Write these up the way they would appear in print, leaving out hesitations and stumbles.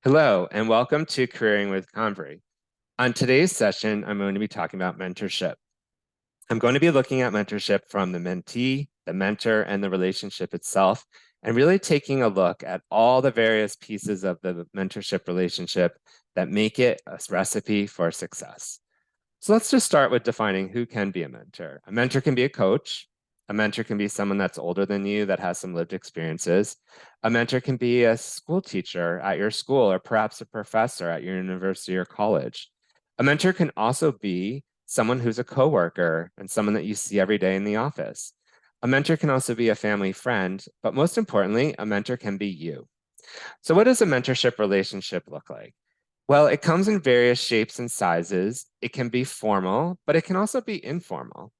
Hello, and welcome to Careering with Convery. On today's session, I'm going to be talking about mentorship. I'm going to be looking at mentorship from the mentee, the mentor, and the relationship itself, and really taking a look at all the various pieces of the mentorship relationship that make it a recipe for success. So let's just start with defining who can be a mentor. A mentor can be a coach. A mentor can be someone that's older than you that has some lived experiences. A mentor can be a school teacher at your school or perhaps a professor at your university or college. A mentor can also be someone who's a coworker and someone that you see every day in the office. A mentor can also be a family friend, but most importantly, a mentor can be you. So what does a mentorship relationship look like? Well, it comes in various shapes and sizes. It can be formal, but it can also be informal.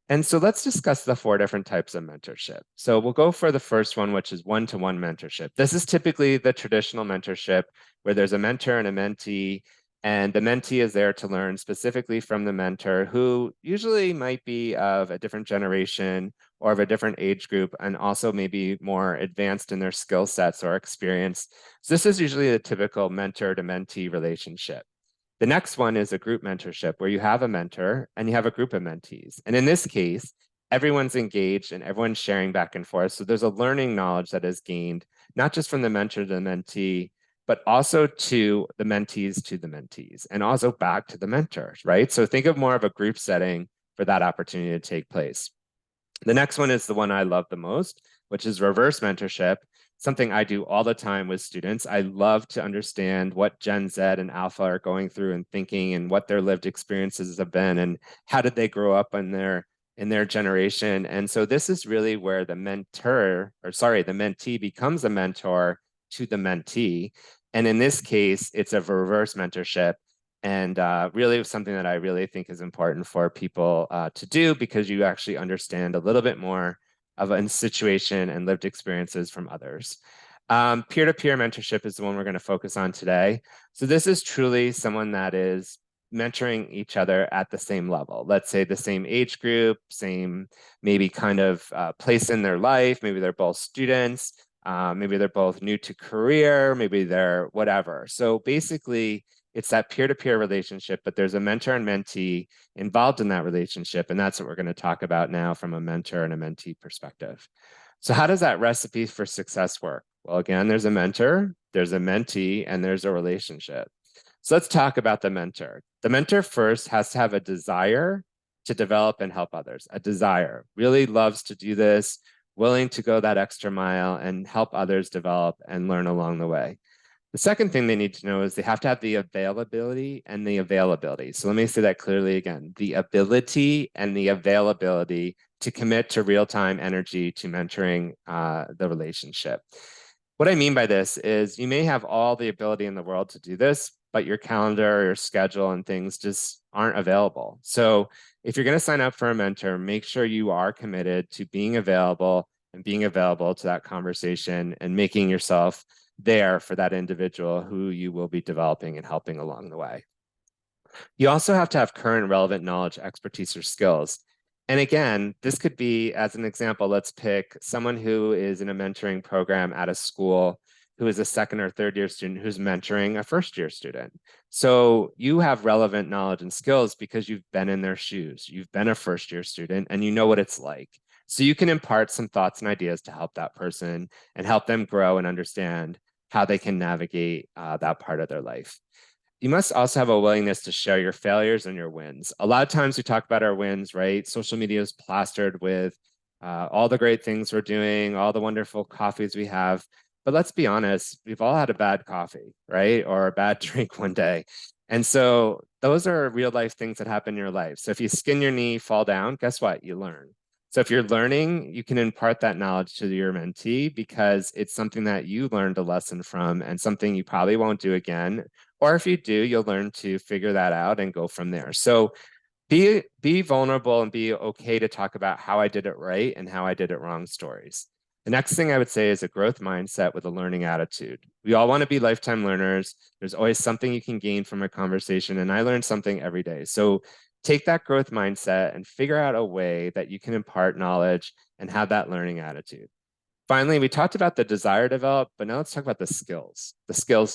And so let's discuss the four different types of mentorship. So we'll go for the first one, which is one-to-one mentorship. This is typically the traditional mentorship where there's a mentor and a mentee, and the mentee is there to learn specifically from the mentor, who usually might be of a different generation or of a different age group, and also maybe more advanced in their skill sets or experience. So this is usually a typical mentor to mentee relationship. The next one is a group mentorship where you have a mentor and you have a group of mentees. And in this case, everyone's engaged and everyone's sharing back and forth. So there's a learning knowledge that is gained, not just from the mentor to the mentee, but also to the mentees to the mentees and also back to the mentors, right? So think of more of a group setting for that opportunity to take place. The next one is the one I love the most, which is reverse mentorship, something I do all the time with students. I love to understand what Gen Z and Alpha are going through and thinking and what their lived experiences have been and how did they grow up in their generation. And so this is really where the mentor, or sorry, the mentee becomes a mentor to the mentee. And in this case, it's a reverse mentorship and really something that I really think is important for people to do because you actually understand a little bit more of a situation and lived experiences from others. Peer-to-peer mentorship is the one we're going to focus on today. So this is truly someone that is mentoring each other at the same level. Let's say the same age group, same maybe kind of place in their life. Maybe they're both students. Maybe they're both new to career. Maybe they're whatever. So basically, it's that peer-to-peer relationship, but there's a mentor and mentee involved in that relationship. And that's what we're going to talk about now from a mentor and a mentee perspective. So how does that recipe for success work? Well, again, there's a mentor, there's a mentee, and there's a relationship. So let's talk about the mentor. The mentor first has to have a desire to develop and help others, a desire, really loves to do this, willing to go that extra mile and help others develop and learn along the way. The second thing they need to know is they have to have the availability and the availability. So let me say that clearly again, the ability and the availability to commit to real-time energy to mentoring the relationship. What I mean by this is you may have all the ability in the world to do this, but your calendar, your schedule, and things just aren't available. So if you're going to sign up for a mentor, make sure you are committed to being available and being available to that conversation and making yourself there for that individual who you will be developing and helping along the way. You also have to have current relevant knowledge, expertise, or skills. And again, this could be, as an example, let's pick someone who is in a mentoring program at a school who is a second or third year student who's mentoring a first year student. So you have relevant knowledge and skills because you've been in their shoes. You've been a first year student and you know what it's like. So you can impart some thoughts and ideas to help that person and help them grow and understand how they can navigate that part of their life. You must also have a willingness to share your failures and your wins. A lot of times we talk about our wins, right? Social media is plastered with all the great things we're doing, all the wonderful coffees we have. But let's be honest, we've all had a bad coffee, right? Or a bad drink one day. And so those are real life things that happen in your life. So if you skin your knee, fall down, guess what? You learn. So if you're learning, you can impart that knowledge to your mentee because it's something that you learned a lesson from and something you probably won't do again. Or if you do, you'll learn to figure that out and go from there. So be vulnerable and be okay to talk about how I did it right and how I did it wrong stories. The next thing I would say is a growth mindset with a learning attitude. We all want to be lifetime learners. There's always something you can gain from a conversation, and I learn something every day. So take that growth mindset and figure out a way that you can impart knowledge and have that learning attitude. Finally, we talked about the desire to develop, but now let's talk about the skills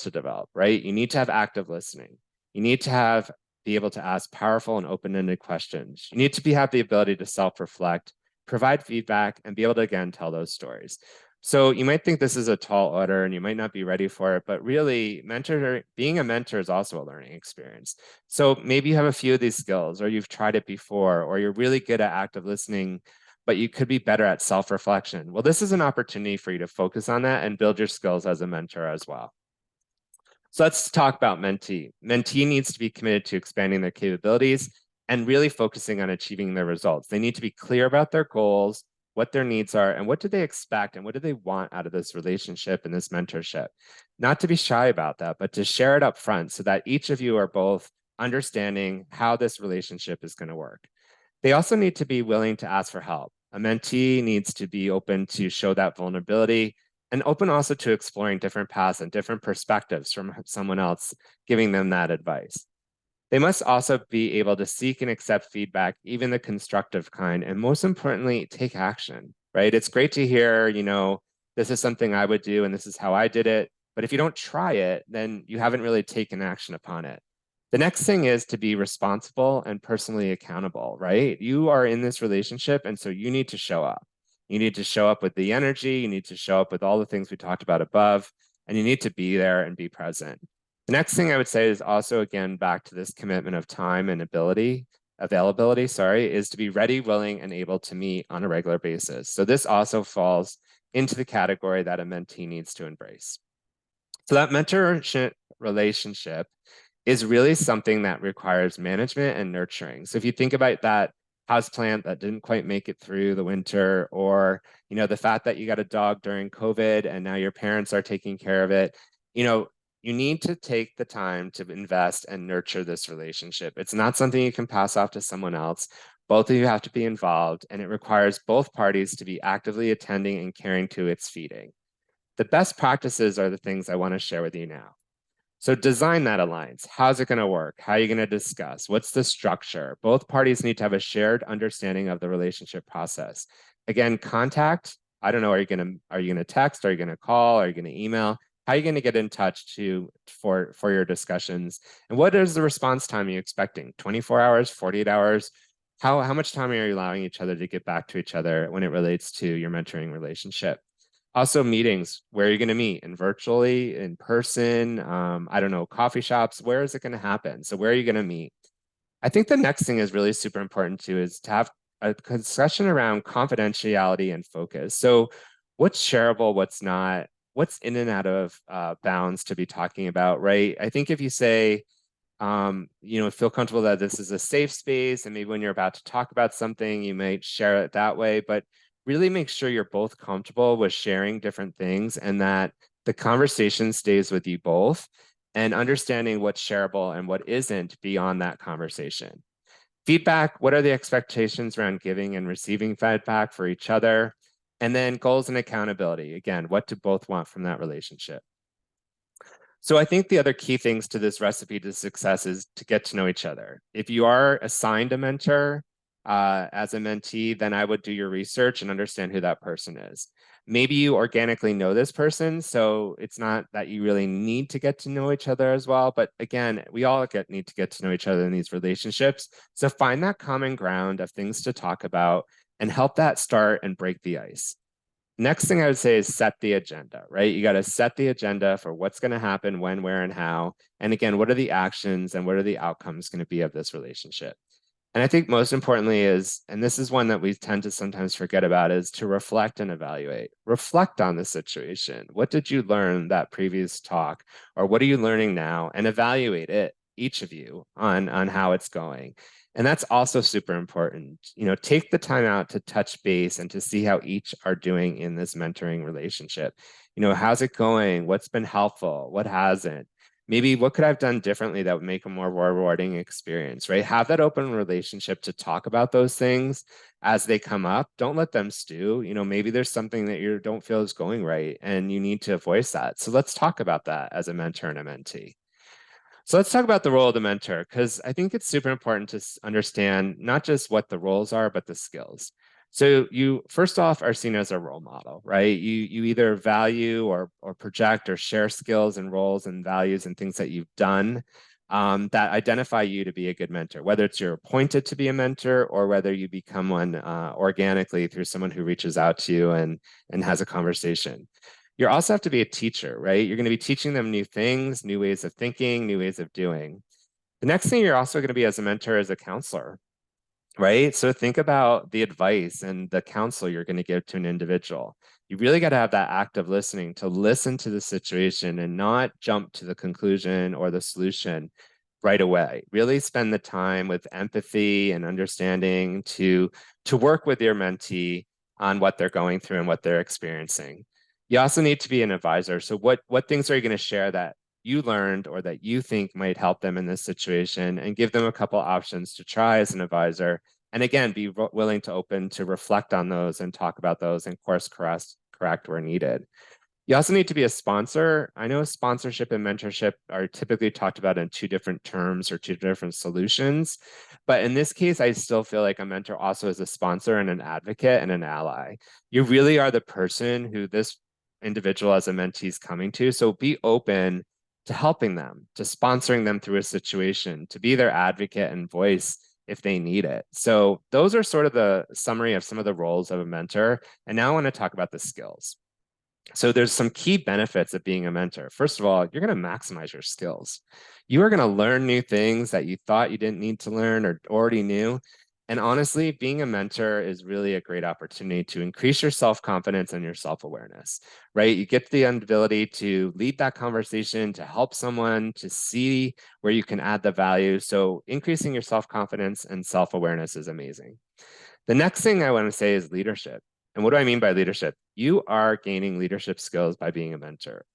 to develop, right? You need to have active listening. You need to be able to ask powerful and open-ended questions. You need to have the ability to self-reflect, provide feedback, and be able to, again, tell those stories. So you might think this is a tall order and you might not be ready for it, but really being a mentor is also a learning experience. So maybe you have a few of these skills or you've tried it before, or you're really good at active listening, but you could be better at self-reflection. Well, this is an opportunity for you to focus on that and build your skills as a mentor as well. So let's talk about mentee. Mentee needs to be committed to expanding their capabilities and really focusing on achieving their results. They need to be clear about their goals, what their needs are, and what do they expect and what do they want out of this relationship and this mentorship. Not to be shy about that, but to share it up front so that each of you are both understanding how this relationship is going to work. They also need to be willing to ask for help. A mentee needs to be open to show that vulnerability and open also to exploring different paths and different perspectives from someone else, giving them that advice. They must also be able to seek and accept feedback, even the constructive kind, and most importantly, take action, right? It's great to hear, this is something I would do and this is how I did it. But if you don't try it, then you haven't really taken action upon it. The next thing is to be responsible and personally accountable, right? You are in this relationship, and so you need to show up. You need to show up with the energy, you need to show up with all the things we talked about above, and you need to be there and be present. The next thing I would say is also, again, back to this commitment of time and availability, is to be ready, willing, and able to meet on a regular basis. So this also falls into the category that a mentee needs to embrace. So that mentorship relationship is really something that requires management and nurturing. So if you think about that houseplant that didn't quite make it through the winter, or the fact that you got a dog during COVID and now your parents are taking care of it, you need to take the time to invest and nurture this relationship. It's not something you can pass off to someone else. Both of you have to be involved, and it requires both parties to be actively attending and caring to its feeding. The best practices are the things I want to share with you now. So design that alliance. How's it going to work? How are you going to discuss? What's the structure? Both parties need to have a shared understanding of the relationship process. Again, contact. I don't know. Are you going to text? Are you going to call? Are you going to email? How are you going to get in touch for your discussions? And what is the response time you expecting? 24 hours, 48 hours? How much time are you allowing each other to get back to each other when it relates to your mentoring relationship? Also meetings, where are you going to meet? In virtually, in person, I don't know, coffee shops, where is it going to happen? So where are you going to meet? I think the next thing is really super important too, is to have a discussion around confidentiality and focus. So what's shareable, what's not, what's in and out of bounds to be talking about, right? I think if you say, feel comfortable that this is a safe space, and maybe when you're about to talk about something, you might share it that way, but really make sure you're both comfortable with sharing different things and that the conversation stays with you both, and understanding what's shareable and what isn't beyond that conversation. Feedback, what are the expectations around giving and receiving feedback for each other? And then goals and accountability. Again, what do both want from that relationship? So I think the other key things to this recipe to success is to get to know each other. If you are assigned a mentor as a mentee, then I would do your research and understand who that person is. Maybe you organically know this person, so it's not that you really need to get to know each other as well. But again, we all need to get to know each other in these relationships. So find that common ground of things to talk about and help that start and break the ice. Next thing I would say is set the agenda, right? You got to set the agenda for what's going to happen, when, where, and how. And again, what are the actions and what are the outcomes going to be of this relationship? And I think most importantly is, and this is one that we tend to sometimes forget about, is to reflect and evaluate. Reflect on the situation. What did you learn that previous talk? Or what are you learning now? And evaluate it, each of you, on how it's going. And that's also super important. Take the time out to touch base and to see how each are doing in this mentoring relationship. How's it going? What's been helpful? What hasn't? Maybe what could I have done differently that would make a more rewarding experience, right? Have that open relationship to talk about those things as they come up. Don't let them stew. Maybe there's something that you don't feel is going right and you need to voice that. So let's talk about that as a mentor and a mentee. So let's talk about the role of the mentor, because I think it's super important to understand not just what the roles are, but the skills. So you first off are seen as a role model, right? You either value or project or share skills and roles and values and things that you've done that identify you to be a good mentor, whether it's you're appointed to be a mentor or whether you become one organically through someone who reaches out to you and has a conversation. You also have to be a teacher, right? You're going to be teaching them new things, new ways of thinking, new ways of doing. The next thing you're also going to be as a mentor is a counselor, right? So think about the advice and the counsel you're going to give to an individual. You really got to have that active listening to listen to the situation and not jump to the conclusion or the solution right away. Really spend the time with empathy and understanding to work with your mentee on what they're going through and what they're experiencing. You also need to be an advisor. So what things are you going to share that you learned or that you think might help them in this situation, and give them a couple options to try as an advisor. And again, be willing to open to reflect on those and talk about those and course correct where needed. You also need to be a sponsor. I know sponsorship and mentorship are typically talked about in two different terms or two different solutions. But in this case, I still feel like a mentor also is a sponsor and an advocate and an ally. You really are the person who this individual as a mentee is coming to. So be open to helping them, to sponsoring them through a situation, to be their advocate and voice if they need it. So those are sort of the summary of some of the roles of a mentor. And now I want to talk about the skills. So there's some key benefits of being a mentor. First of all, you're going to maximize your skills. You are going to learn new things that you thought you didn't need to learn or already knew. And honestly, being a mentor is really a great opportunity to increase your self-confidence and your self-awareness, right? You get the ability to lead that conversation, to help someone, to see where you can add the value. So increasing your self-confidence and self-awareness is amazing. The next thing I want to say is leadership. And what do I mean by leadership? You are gaining leadership skills by being a mentor.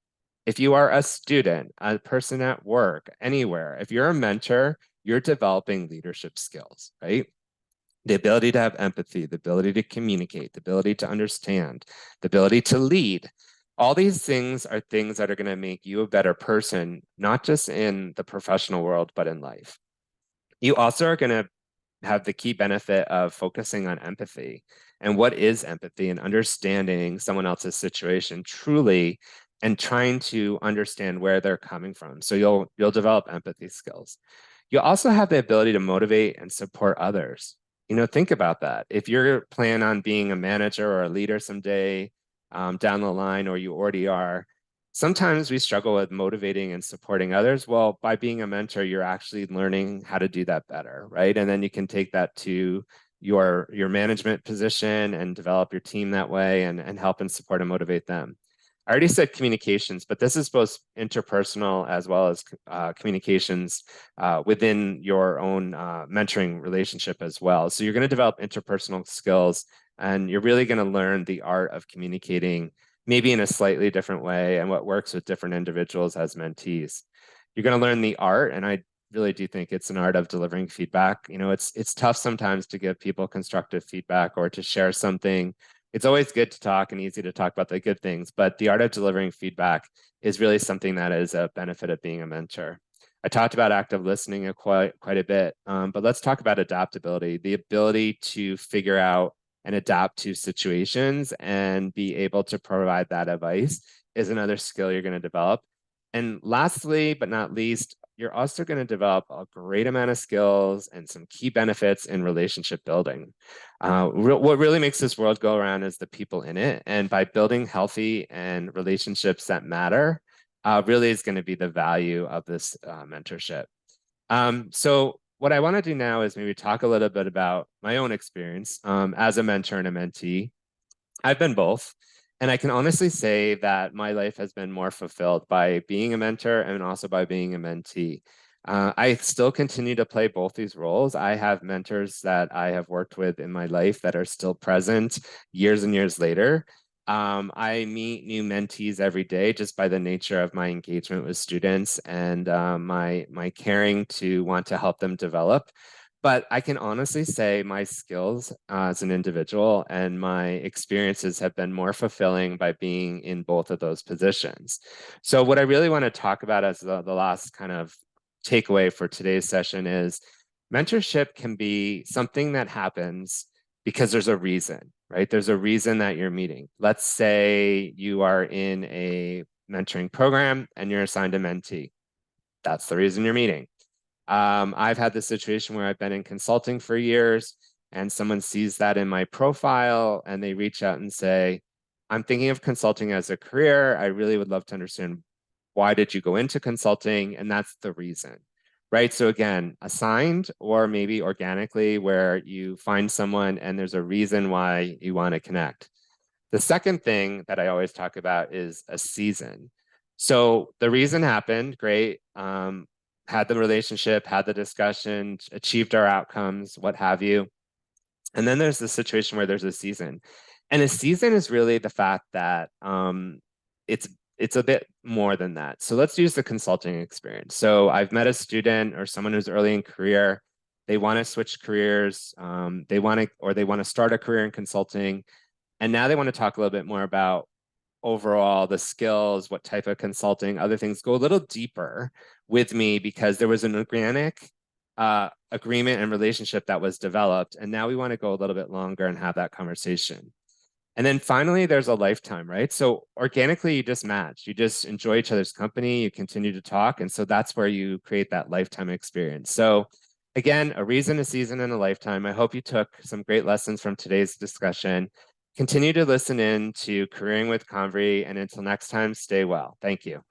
If you are a student, a person at work, anywhere, if you're a mentor, you're developing leadership skills, right? The ability to have empathy, the ability to communicate, the ability to understand, the ability to lead. All these things are things that are going to make you a better person, not just in the professional world, but in life. You also are going to have the key benefit of focusing on empathy. And what is empathy? And understanding someone else's situation truly and trying to understand where they're coming from. So you'll develop empathy skills. You'll also have the ability to motivate and support others. Think about that. If you're planning on being a manager or a leader someday down the line, or you already are, sometimes we struggle with motivating and supporting others. Well, by being a mentor, you're actually learning how to do that better, right? And then you can take that to your management position and develop your team that way and help and support and motivate them. I already said communications, but this is both interpersonal as well as communications within your own mentoring relationship as well. So you're going to develop interpersonal skills, and you're really going to learn the art of communicating maybe in a slightly different way and what works with different individuals as mentees. You're going to learn the art, and I really do think it's an art of delivering feedback. It's tough sometimes to give people constructive feedback or to share something. It's always good to talk and easy to talk about the good things, but the art of delivering feedback is really something that is a benefit of being a mentor. I talked about active listening quite a bit, but let's talk about adaptability, the ability to figure out and adapt to situations and be able to provide that advice is another skill you're going to develop. And lastly, but not least, you're also going to develop a great amount of skills and some key benefits in relationship building. What really makes this world go around is the people in it. And by building healthy and relationships that matter, really is going to be the value of this mentorship. So what I want to do now is maybe talk a little bit about my own experience as a mentor and a mentee. I've been both. And I can honestly say that my life has been more fulfilled by being a mentor and also by being a mentee. I still continue to play both these roles. I have mentors that I have worked with in my life that are still present years and years later. I meet new mentees every day just by the nature of my engagement with students and my caring to want to help them develop. But I can honestly say my skills as an individual and my experiences have been more fulfilling by being in both of those positions. So what I really want to talk about as the last kind of takeaway for today's session is mentorship can be something that happens because there's a reason, right? There's a reason that you're meeting. Let's say you are in a mentoring program and you're assigned a mentee. That's the reason you're meeting. I've had this situation where I've been in consulting for years and someone sees that in my profile and they reach out and say, I'm thinking of consulting as a career. I really would love to understand, why did you go into consulting? And that's the reason, right? So again, assigned or maybe organically, where you find someone and there's a reason why you want to connect. The second thing that I always talk about is a season. So the reason happened, great. Had the relationship, had the discussion, achieved our outcomes, what have you. And then there's the situation where there's a season. And a season is really the fact that it's a bit more than that. So let's use the consulting experience. So I've met a student or someone who's early in career. They want to switch careers. They want to start a career in consulting. And now they want to talk a little bit more about overall the skills, what type of consulting, other things, go a little deeper with me because there was an organic agreement and relationship that was developed. And now we want to go a little bit longer and have that conversation. And then finally, there's a lifetime, right? So organically, you just match, you just enjoy each other's company, you continue to talk. And so that's where you create that lifetime experience. So again, a reason, a season, and a lifetime. I hope you took some great lessons from today's discussion. Continue to listen in to Careering with Convery, and until next time, stay well. Thank you.